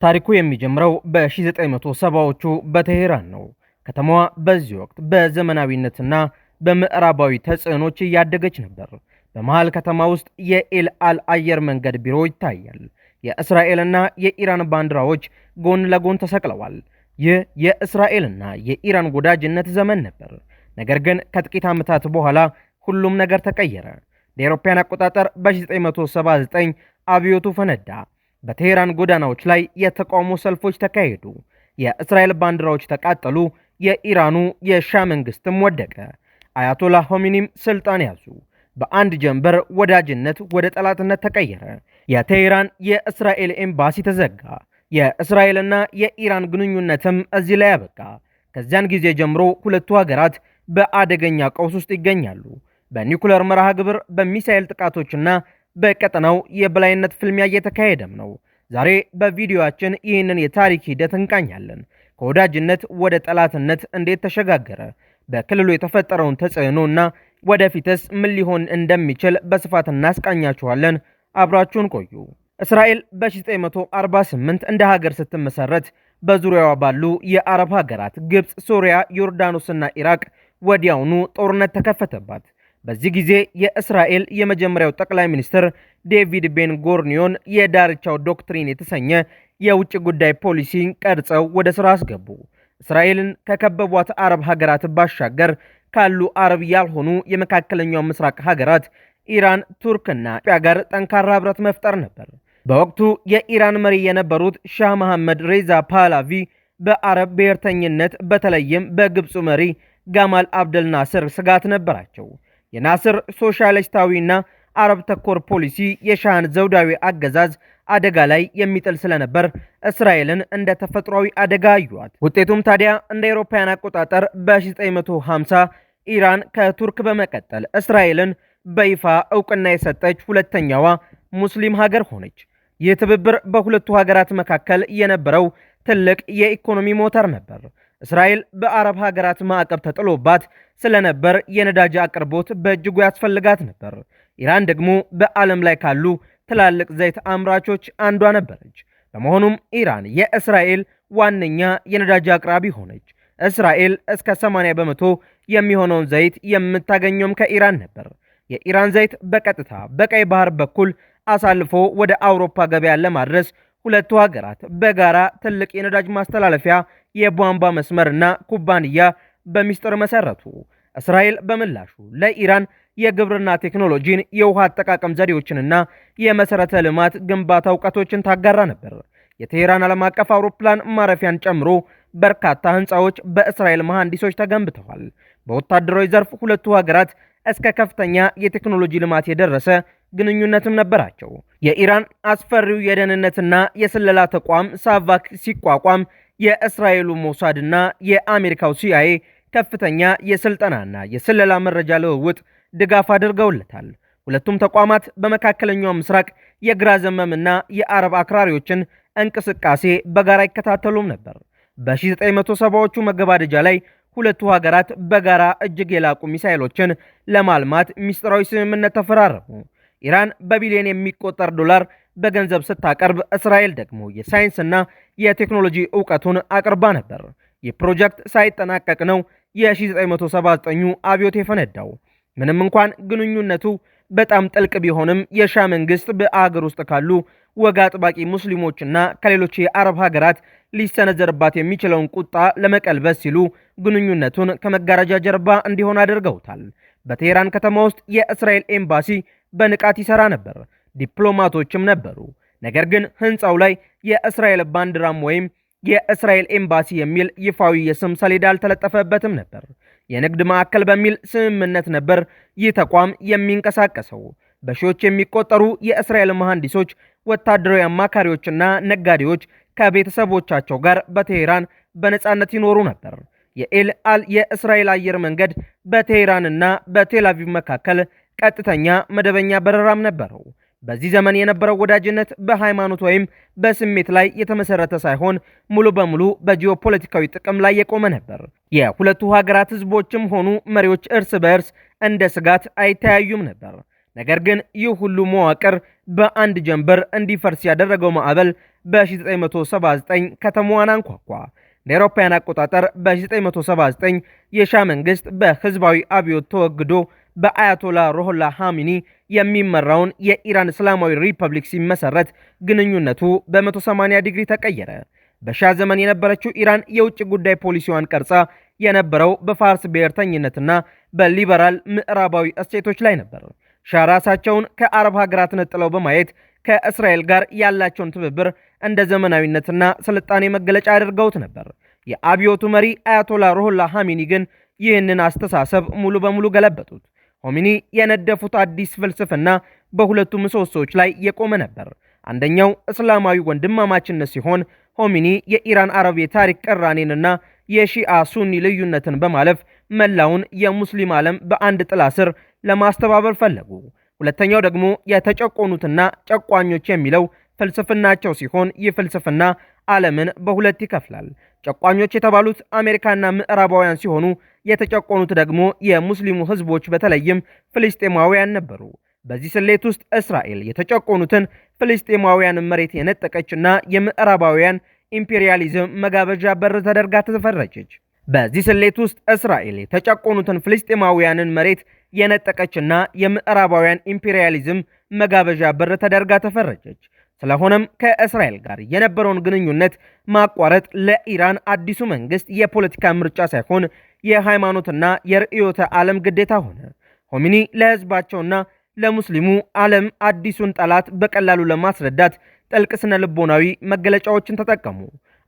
ታሪኩ የሚጀምረው በ1970ዎቹ በቴሄራን ነው። ከተማዋ በዚህ ወቅት በዘመናዊነትና በምዕራባዊ ተጽዕኖች እያደገች ነበር። በመሃል ከተማ ውስጥ የኤል አል አየር መንገድ ቢሮ ይታያል። የእስራኤልና የኢራን ባንዲራዎች ጎን ለጎን ተሰቅለዋል። ይህ የእስራኤልና የኢራን ወዳጅነት ዘመን ነበር። ነገር ግን ከጥቂት ዓመታት በኋላ ሁሉም ነገር ተቀየረ። ለአውሮፓውያን አቆጣጠር በ1979 አብዮቱ ፈነዳ። በቴሄራን ጎዳናዎች ላይ የተቃውሞ ሰልፎች ተካሄዱ። የእስራኤል ባንዲራዎች ተቃጠሉ። የኢራኑ የሻ መንግስትም ወደቀ። አያቶላ ሆሚኒም ስልጣን ያዙ። በአንድ ጀንበር ወዳጅነት ወደ ጠላትነት ተቀየረ። የቴሄራን የእስራኤል ኤምባሲ ተዘጋ። የእስራኤልና የኢራን ግንኙነትም እዚህ ላይ ያበቃ። ከዚያን ጊዜ ጀምሮ ሁለቱ ሀገራት በአደገኛ ቀውስ ውስጥ ይገኛሉ። በኒውክሌር መርሃ ግብር፣ በሚሳኤል ጥቃቶችና በቀጠናው የበላይነት ፍልሚያ እየተካሄደም ነው። ዛሬ በቪዲዮአችን ይህንን የታሪክ ሂደት እንቃኛለን። ከወዳጅነት ወደ ጠላትነት እንዴት ተሸጋገረ፣ በክልሉ የተፈጠረውን ተጽዕኖ እና ወደፊትስ ምን ሊሆን እንደሚችል በስፋት እናስቃኛችኋለን። አብራችሁን ቆዩ። እስራኤል በ1948 እንደ ሀገር ስትመሰረት በዙሪያዋ ባሉ የአረብ ሀገራት ግብፅ፣ ሶሪያ፣ ዮርዳኖስና ኢራቅ ወዲያውኑ ጦርነት ተከፈተባት። በዚህ ጊዜ የእስራኤል የመጀመሪያው ጠቅላይ ሚኒስትር ዴቪድ ቤን ጎርኒዮን የዳርቻው ዶክትሪን የተሰኘ የውጭ ጉዳይ ፖሊሲን ቀርጸው ወደ ሥራ አስገቡ። እስራኤልን ከከበቧት አረብ ሀገራት ባሻገር ካሉ አረብ ያልሆኑ የመካከለኛው ምስራቅ ሀገራት ኢራን፣ ቱርክና ኢትዮጵያ ጋር ጠንካራ ህብረት መፍጠር ነበር። በወቅቱ የኢራን መሪ የነበሩት ሻህ መሐመድ ሬዛ ፓህላቪ በአረብ ብሔርተኝነት በተለይም በግብፁ መሪ ጋማል አብደል ናስር ስጋት ነበራቸው። የናስር ሶሻሊስታዊና አረብ ተኮር ፖሊሲ የሻህን ዘውዳዊ አገዛዝ አደጋ ላይ የሚጥል ስለነበር እስራኤልን እንደ ተፈጥሯዊ አደጋ አዩአት። ውጤቱም ታዲያ እንደ አውሮፓውያን አቆጣጠር በ1950 ኢራን ከቱርክ በመቀጠል እስራኤልን በይፋ እውቅና የሰጠች ሁለተኛዋ ሙስሊም ሀገር ሆነች። ይህ ትብብር በሁለቱ ሀገራት መካከል የነበረው ትልቅ የኢኮኖሚ ሞተር ነበር። እስራኤል በአረብ ሀገራት ማዕቀብ ተጥሎባት ስለነበር የነዳጅ አቅርቦት በእጅጉ ያስፈልጋት ነበር። ኢራን ደግሞ በዓለም ላይ ካሉ ትላልቅ ዘይት አምራቾች አንዷ ነበረች። በመሆኑም ኢራን የእስራኤል ዋነኛ የነዳጅ አቅራቢ ሆነች። እስራኤል እስከ 80 በመቶ የሚሆነውን ዘይት የምታገኘውም ከኢራን ነበር። የኢራን ዘይት በቀጥታ በቀይ ባህር በኩል አሳልፎ ወደ አውሮፓ ገበያ ለማድረስ ሁለቱ ሀገራት በጋራ ትልቅ የነዳጅ ማስተላለፊያ የቧንቧ መስመርና ኩባንያ በሚስጥር መሰረቱ። እስራኤል በምላሹ ለኢራን የግብርና ቴክኖሎጂን፣ የውሃ አጠቃቀም ዘዴዎችንና የመሰረተ ልማት ግንባታ እውቀቶችን ታጋራ ነበር። የቴሄራን ዓለም አቀፍ አውሮፕላን ማረፊያን ጨምሮ በርካታ ህንፃዎች በእስራኤል መሐንዲሶች ተገንብተዋል። በወታደራዊ ዘርፍ ሁለቱ ሀገራት እስከ ከፍተኛ የቴክኖሎጂ ልማት የደረሰ ግንኙነትም ነበራቸው። የኢራን አስፈሪው የደህንነትና የስለላ ተቋም ሳቫክ ሲቋቋም የእስራኤሉ ሞሳድና የአሜሪካው ሲአይኤ ከፍተኛ የስልጠናና የስለላ መረጃ ልውውጥ ድጋፍ አድርገውለታል። ሁለቱም ተቋማት በመካከለኛው ምስራቅ የግራ ዘመምና የአረብ አክራሪዎችን እንቅስቃሴ በጋራ ይከታተሉም ነበር። በ1970ዎቹ መገባደጃ ላይ ሁለቱ ሀገራት በጋራ እጅግ የላቁ ሚሳኤሎችን ለማልማት ሚስጥራዊ ስምምነት ተፈራረሙ። ኢራን በቢሊዮን የሚቆጠር ዶላር በገንዘብ ስታቀርብ፣ እስራኤል ደግሞ የሳይንስና የቴክኖሎጂ ዕውቀቱን አቅርባ ነበር። ይህ ፕሮጀክት ሳይጠናቀቅ ነው የ1979 አብዮት የፈነዳው። ምንም እንኳን ግንኙነቱ በጣም ጥልቅ ቢሆንም የሻ መንግስት በአገር ውስጥ ካሉ ወግ አጥባቂ ሙስሊሞችና ከሌሎች የአረብ ሀገራት ሊሰነዘርባት የሚችለውን ቁጣ ለመቀልበስ ሲሉ ግንኙነቱን ከመጋረጃ ጀርባ እንዲሆን አድርገውታል። በቴሄራን ከተማ ውስጥ የእስራኤል ኤምባሲ በንቃት ይሰራ ነበር። ዲፕሎማቶችም ነበሩ። ነገር ግን ህንፃው ላይ የእስራኤል ባንዲራም ወይም የእስራኤል ኤምባሲ የሚል ይፋዊ የስም ሰሌዳ አልተለጠፈበትም ነበር። የንግድ ማዕከል በሚል ስምምነት ነበር ይህ ተቋም የሚንቀሳቀሰው። በሺዎች የሚቆጠሩ የእስራኤል መሐንዲሶች፣ ወታደራዊ አማካሪዎችና ነጋዴዎች ከቤተሰቦቻቸው ጋር በቴሄራን በነፃነት ይኖሩ ነበር። የኤል አል የእስራኤል አየር መንገድ በቴሄራንና በቴል አቪቭ መካከል ቀጥተኛ መደበኛ በረራም ነበረው። በዚህ ዘመን የነበረው ወዳጅነት በሃይማኖት ወይም በስሜት ላይ የተመሰረተ ሳይሆን ሙሉ በሙሉ በጂኦፖለቲካዊ ጥቅም ላይ የቆመ ነበር። የሁለቱ ሀገራት ህዝቦችም ሆኑ መሪዎች እርስ በእርስ እንደ ስጋት አይተያዩም ነበር። ነገር ግን ይህ ሁሉ መዋቅር በአንድ ጀንበር እንዲፈርስ ያደረገው ማዕበል በ1979 ከተማዋን አንኳኳ። እንደ አውሮፓውያን አቆጣጠር በ1979 የሻህ መንግስት በህዝባዊ አብዮት ተወግዶ በአያቶላ ሩሆላ ኻሜኒ የሚመራውን የኢራን እስላማዊ ሪፐብሊክ ሲመሰረት ግንኙነቱ በ180 ዲግሪ ተቀየረ። በሻህ ዘመን የነበረችው ኢራን የውጭ ጉዳይ ፖሊሲዋን ቀርጻ የነበረው በፋርስ ብሔርተኝነትና በሊበራል ምዕራባዊ እሴቶች ላይ ነበር። ሻህ ራሳቸውን ከአረብ ሀገራት ነጥለው በማየት ከእስራኤል ጋር ያላቸውን ትብብር እንደ ዘመናዊነትና ስልጣኔ መገለጫ አድርገውት ነበር። የአብዮቱ መሪ አያቶላ ሩሆላ ኻሜኒ ግን ይህንን አስተሳሰብ ሙሉ በሙሉ ገለበጡት። ኻሜኒ የነደፉት አዲስ ፍልስፍና በሁለቱ ምሰሶዎች ላይ የቆመ ነበር። አንደኛው እስላማዊ ወንድማማችነት ሲሆን ኻሜኒ የኢራን አረብ የታሪክ ቅራኔንና የሺአ ሱኒ ልዩነትን በማለፍ መላውን የሙስሊም ዓለም በአንድ ጥላ ስር ለማስተባበር ፈለጉ። ሁለተኛው ደግሞ የተጨቆኑትና ጨቋኞች የሚለው ፍልስፍናቸው ሲሆን ይህ ፍልስፍና ዓለምን በሁለት ይከፍላል። ጨቋኞች የተባሉት አሜሪካና ምዕራባውያን ሲሆኑ የተጨቆኑት ደግሞ የሙስሊሙ ህዝቦች በተለይም ፍልስጤማውያን ነበሩ። በዚህ ስሌት ውስጥ እስራኤል የተጨቆኑትን ፍልስጤማውያን መሬት የነጠቀችና የምዕራባውያን ኢምፔሪያሊዝም መጋበዣ በር ተደርጋ ተፈረጀች። በዚህ ስሌት ውስጥ እስራኤል የተጨቆኑትን ፍልስጤማውያንን መሬት የነጠቀችና የምዕራባውያን ኢምፔሪያሊዝም መጋበዣ በር ተደርጋ ተፈረጀች። ስለሆነም ከእስራኤል ጋር የነበረውን ግንኙነት ማቋረጥ ለኢራን አዲሱ መንግስት የፖለቲካ ምርጫ ሳይሆን የሃይማኖትና የርዕዮተ ዓለም ግዴታ ሆነ። ኻሜኒ ለህዝባቸውና ለሙስሊሙ ዓለም አዲሱን ጠላት በቀላሉ ለማስረዳት ጥልቅ ስነ ልቦናዊ መገለጫዎችን ተጠቀሙ።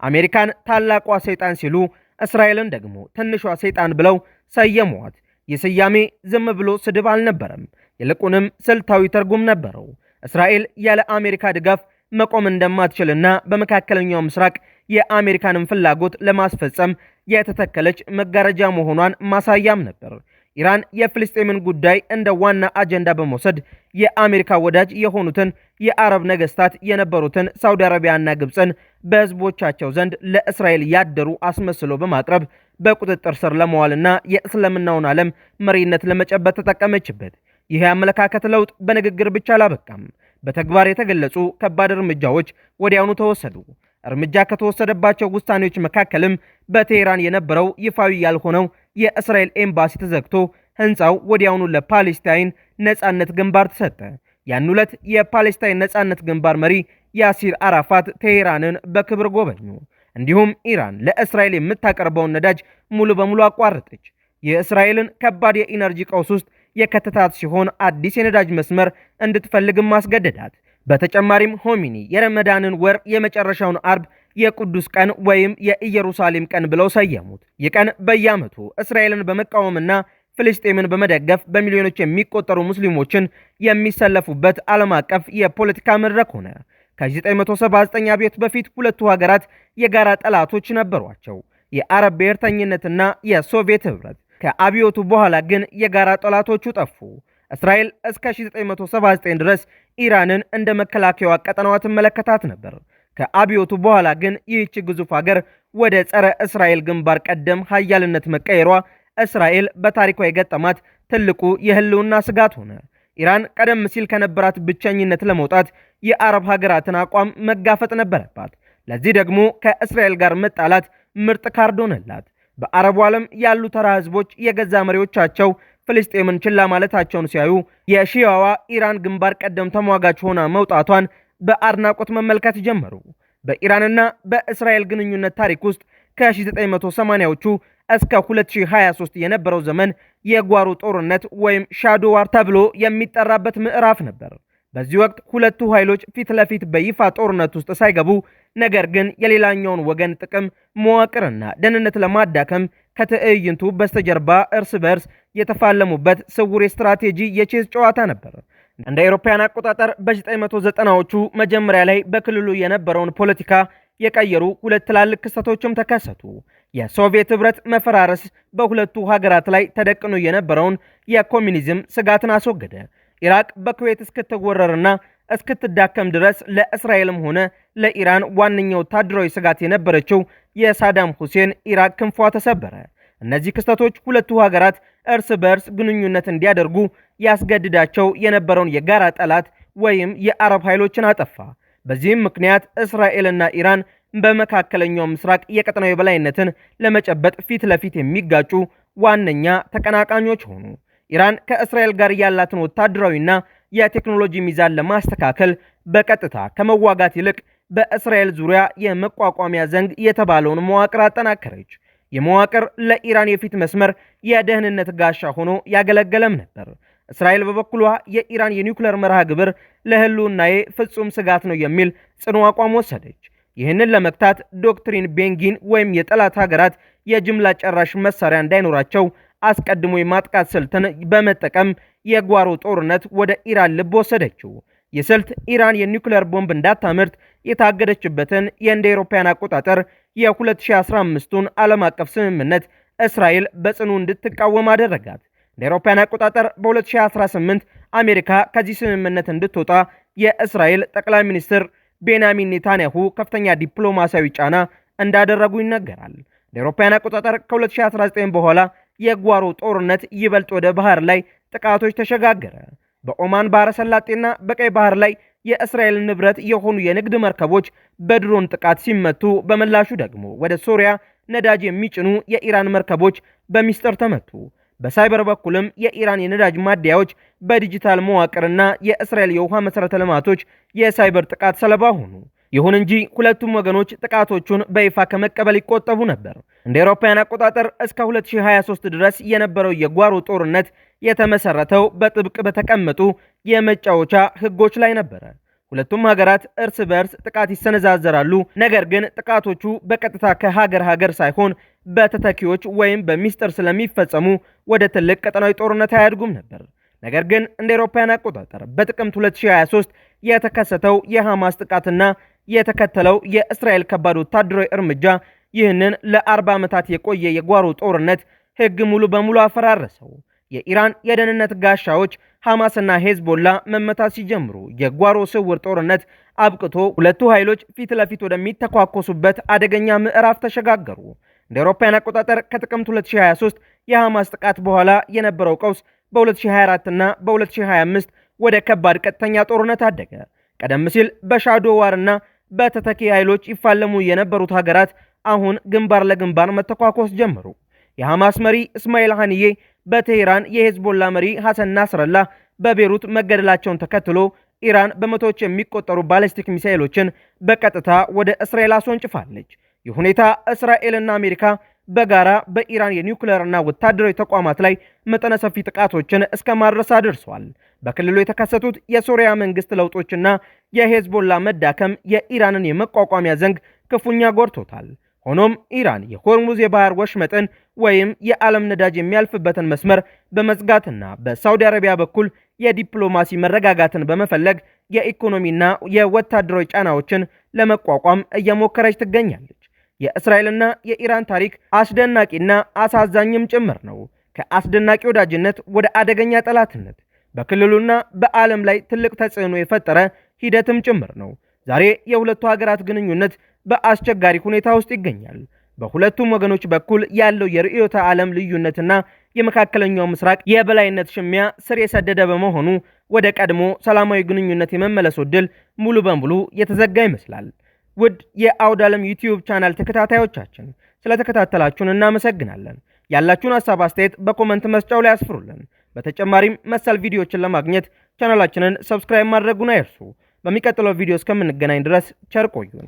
አሜሪካን ታላቋ ሰይጣን ሲሉ፣ እስራኤልን ደግሞ ትንሿ ሰይጣን ብለው ሰየሟት። ይህ ስያሜ ዝም ብሎ ስድብ አልነበረም፣ ይልቁንም ስልታዊ ትርጉም ነበረው። እስራኤል ያለ አሜሪካ ድጋፍ መቆም እንደማትችልና በመካከለኛው ምስራቅ የአሜሪካንን ፍላጎት ለማስፈጸም የተተከለች መጋረጃ መሆኗን ማሳያም ነበር። ኢራን የፍልስጤምን ጉዳይ እንደ ዋና አጀንዳ በመውሰድ የአሜሪካ ወዳጅ የሆኑትን የአረብ ነገስታት የነበሩትን ሳውዲ አረቢያና ግብፅን በህዝቦቻቸው ዘንድ ለእስራኤል ያደሩ አስመስሎ በማቅረብ በቁጥጥር ስር ለመዋልና የእስልምናውን ዓለም መሪነት ለመጨበጥ ተጠቀመችበት። ይህ የአመለካከት ለውጥ በንግግር ብቻ አላበቃም። በተግባር የተገለጹ ከባድ እርምጃዎች ወዲያውኑ ተወሰዱ። እርምጃ ከተወሰደባቸው ውሳኔዎች መካከልም በቴሄራን የነበረው ይፋዊ ያልሆነው የእስራኤል ኤምባሲ ተዘግቶ ህንፃው ወዲያውኑ ለፓሌስታይን ነጻነት ግንባር ተሰጠ። ያን ዕለት የፓሌስታይን ነጻነት ግንባር መሪ ያሲር አራፋት ቴሄራንን በክብር ጎበኙ። እንዲሁም ኢራን ለእስራኤል የምታቀርበውን ነዳጅ ሙሉ በሙሉ አቋረጠች። የእስራኤልን ከባድ የኢነርጂ ቀውስ ውስጥ የከተታት ሲሆን አዲስ የነዳጅ መስመር እንድትፈልግም ማስገደዳት። በተጨማሪም ኻሜኒ የረመዳንን ወር የመጨረሻውን አርብ የቅዱስ ቀን ወይም የኢየሩሳሌም ቀን ብለው ሰየሙት። ይህ ቀን በየዓመቱ እስራኤልን በመቃወምና ፍልስጤምን በመደገፍ በሚሊዮኖች የሚቆጠሩ ሙስሊሞችን የሚሰለፉበት ዓለም አቀፍ የፖለቲካ መድረክ ሆነ። ከ1979 አብዮት በፊት ሁለቱ ሀገራት የጋራ ጠላቶች ነበሯቸው፣ የአረብ ብሔርተኝነትና የሶቪየት ህብረት። ከአብዮቱ በኋላ ግን የጋራ ጠላቶቹ ጠፉ። እስራኤል እስከ 1979 ድረስ ኢራንን እንደ መከላከያዋ ቀጠናዋ ትመለከታት ነበር። ከአብዮቱ በኋላ ግን ይህች ግዙፍ ሀገር ወደ ጸረ እስራኤል ግንባር ቀደም ሀያልነት መቀየሯ እስራኤል በታሪኳ የገጠማት ትልቁ የህልውና ስጋት ሆነ። ኢራን ቀደም ሲል ከነበራት ብቸኝነት ለመውጣት የአረብ ሀገራትን አቋም መጋፈጥ ነበረባት። ለዚህ ደግሞ ከእስራኤል ጋር መጣላት ምርጥ ካርድ ሆነላት። በአረቡ ዓለም ያሉ ተራ ህዝቦች የገዛ መሪዎቻቸው ፍልስጤምን ችላ ማለታቸውን ሲያዩ የሺያዋ ኢራን ግንባር ቀደም ተሟጋች ሆና መውጣቷን በአድናቆት መመልከት ጀመሩ። በኢራንና በእስራኤል ግንኙነት ታሪክ ውስጥ ከ1980ዎቹ እስከ 2023 የነበረው ዘመን የጓሮ ጦርነት ወይም ሻዶ ዋር ተብሎ የሚጠራበት ምዕራፍ ነበር። በዚህ ወቅት ሁለቱ ኃይሎች ፊት ለፊት በይፋ ጦርነት ውስጥ ሳይገቡ፣ ነገር ግን የሌላኛውን ወገን ጥቅም፣ መዋቅርና ደህንነት ለማዳከም ከትዕይንቱ በስተጀርባ እርስ በርስ የተፋለሙበት ስውር ስትራቴጂ የቼዝ ጨዋታ ነበር። እንደ አውሮፓውያን አቆጣጠር በ1990ዎቹ መጀመሪያ ላይ በክልሉ የነበረውን ፖለቲካ የቀየሩ ሁለት ትላልቅ ክስተቶችም ተከሰቱ። የሶቪየት ህብረት መፈራረስ በሁለቱ ሀገራት ላይ ተደቅኖ የነበረውን የኮሚኒዝም ስጋትን አስወገደ። ኢራቅ በኩዌት እስክትወረርና እስክትዳከም ድረስ ለእስራኤልም ሆነ ለኢራን ዋነኛ ወታደራዊ ስጋት የነበረችው የሳዳም ሁሴን ኢራቅ ክንፏ ተሰበረ። እነዚህ ክስተቶች ሁለቱ ሀገራት እርስ በርስ ግንኙነት እንዲያደርጉ ያስገድዳቸው የነበረውን የጋራ ጠላት ወይም የአረብ ኃይሎችን አጠፋ። በዚህም ምክንያት እስራኤልና ኢራን በመካከለኛው ምስራቅ የቀጠናው የበላይነትን ለመጨበጥ ፊት ለፊት የሚጋጩ ዋነኛ ተቀናቃኞች ሆኑ። ኢራን ከእስራኤል ጋር ያላትን ወታደራዊና የቴክኖሎጂ ሚዛን ለማስተካከል በቀጥታ ከመዋጋት ይልቅ በእስራኤል ዙሪያ የመቋቋሚያ ዘንግ የተባለውን መዋቅር አጠናከረች። የመዋቅር ለኢራን የፊት መስመር የደህንነት ጋሻ ሆኖ ያገለገለም ነበር። እስራኤል በበኩሏ የኢራን የኒውክሌር መርሃ ግብር ለህልውናዬ ፍጹም ስጋት ነው የሚል ጽኑ አቋም ወሰደች። ይህንን ለመክታት ዶክትሪን ቤንጊን ወይም የጠላት ሀገራት የጅምላ ጨራሽ መሳሪያ እንዳይኖራቸው አስቀድሞ የማጥቃት ስልትን በመጠቀም የጓሮ ጦርነት ወደ ኢራን ልብ ወሰደችው። ይህ ስልት ኢራን የኒውክሌር ቦምብ እንዳታመርት የታገደችበትን የእንደ አውሮፓውያን አቆጣጠር የ2015ቱን ዓለም አቀፍ ስምምነት እስራኤል በጽኑ እንድትቃወም አደረጋት። እንደ አውሮፓውያን አቆጣጠር በ2018 አሜሪካ ከዚህ ስምምነት እንድትወጣ የእስራኤል ጠቅላይ ሚኒስትር ቤንያሚን ኔታንያሁ ከፍተኛ ዲፕሎማሲያዊ ጫና እንዳደረጉ ይነገራል። እንደ አውሮፓውያን አቆጣጠር ከ2019 በኋላ የጓሮ ጦርነት ይበልጥ ወደ ባህር ላይ ጥቃቶች ተሸጋገረ። በኦማን ባህረ ሰላጤና በቀይ ባህር ላይ የእስራኤል ንብረት የሆኑ የንግድ መርከቦች በድሮን ጥቃት ሲመቱ፣ በምላሹ ደግሞ ወደ ሶሪያ ነዳጅ የሚጭኑ የኢራን መርከቦች በሚስጥር ተመቱ። በሳይበር በኩልም የኢራን የነዳጅ ማደያዎች በዲጂታል መዋቅርና የእስራኤል የውሃ መሠረተ ልማቶች የሳይበር ጥቃት ሰለባ ሆኑ። ይሁን እንጂ ሁለቱም ወገኖች ጥቃቶቹን በይፋ ከመቀበል ይቆጠቡ ነበር። እንደ አውሮፓውያን አቆጣጠር እስከ 2023 ድረስ የነበረው የጓሮ ጦርነት የተመሰረተው በጥብቅ በተቀመጡ የመጫወቻ ሕጎች ላይ ነበረ። ሁለቱም ሀገራት እርስ በርስ ጥቃት ይሰነዛዘራሉ። ነገር ግን ጥቃቶቹ በቀጥታ ከሀገር ሳይሆን በተተኪዎች ወይም በሚስጥር ስለሚፈጸሙ ወደ ትልቅ ቀጠናዊ ጦርነት አያድጉም ነበር። ነገር ግን እንደ አውሮፓውያን አቆጣጠር በጥቅምት 2023 የተከሰተው የሐማስ ጥቃትና የተከተለው የእስራኤል ከባድ ወታደራዊ እርምጃ ይህንን ለ40 ዓመታት የቆየ የጓሮ ጦርነት ሕግ ሙሉ በሙሉ አፈራረሰው። የኢራን የደህንነት ጋሻዎች ሐማስና ሄዝቦላ መመታት ሲጀምሩ የጓሮ ስውር ጦርነት አብቅቶ ሁለቱ ኃይሎች ፊት ለፊት ወደሚተኳኮሱበት አደገኛ ምዕራፍ ተሸጋገሩ። እንደ አውሮፓውያን አቆጣጠር ከጥቅምት 2023 የሐማስ ጥቃት በኋላ የነበረው ቀውስ በ2024 እና በ2025 ወደ ከባድ ቀጥተኛ ጦርነት አደገ። ቀደም ሲል በሻዶ ዋርና በተተኪ ኃይሎች ይፋለሙ የነበሩት ሀገራት አሁን ግንባር ለግንባር መተኳኮስ ጀመሩ። የሐማስ መሪ እስማኤል ሐኒዬ በቴህራን፣ የሄዝቦላ መሪ ሐሰን ናስረላህ በቤሩት መገደላቸውን ተከትሎ ኢራን በመቶዎች የሚቆጠሩ ባሊስቲክ ሚሳኤሎችን በቀጥታ ወደ እስራኤል አስወንጭፋለች። ይህ ሁኔታ እስራኤልና አሜሪካ በጋራ በኢራን የኒውክሌርና ወታደራዊ ተቋማት ላይ መጠነ ሰፊ ጥቃቶችን እስከ ማድረስ አድርሷል። በክልሉ የተከሰቱት የሶሪያ መንግስት ለውጦችና የሄዝቦላ መዳከም የኢራንን የመቋቋሚያ ዘንግ ክፉኛ ጎድቶታል። ሆኖም ኢራን የሆርሙዝ የባህር ወሽመጥን ወይም የዓለም ነዳጅ የሚያልፍበትን መስመር በመዝጋትና በሳውዲ አረቢያ በኩል የዲፕሎማሲ መረጋጋትን በመፈለግ የኢኮኖሚና የወታደራዊ ጫናዎችን ለመቋቋም እየሞከረች ትገኛለች። የእስራኤልና የኢራን ታሪክ አስደናቂና አሳዛኝም ጭምር ነው። ከአስደናቂ ወዳጅነት ወደ አደገኛ ጠላትነት፣ በክልሉና በዓለም ላይ ትልቅ ተጽዕኖ የፈጠረ ሂደትም ጭምር ነው። ዛሬ የሁለቱ ሀገራት ግንኙነት በአስቸጋሪ ሁኔታ ውስጥ ይገኛል። በሁለቱም ወገኖች በኩል ያለው የርዕዮተ ዓለም ልዩነትና የመካከለኛው ምስራቅ የበላይነት ሽሚያ ስር የሰደደ በመሆኑ ወደ ቀድሞ ሰላማዊ ግንኙነት የመመለሱ ዕድል ሙሉ በሙሉ የተዘጋ ይመስላል። ውድ የአውደ ዓለም ዩቲዩብ ቻናል ተከታታዮቻችን ስለተከታተላችሁን እናመሰግናለን። ያላችሁን ሐሳብ አስተያየት በኮመንት መስጫው ላይ አስፍሩልን። በተጨማሪም መሰል ቪዲዮዎችን ለማግኘት ቻናላችንን ሰብስክራይብ ማድረጉን አይርሱ። በሚቀጥለው ቪዲዮ እስከምንገናኝ ድረስ ቸር ቆዩን።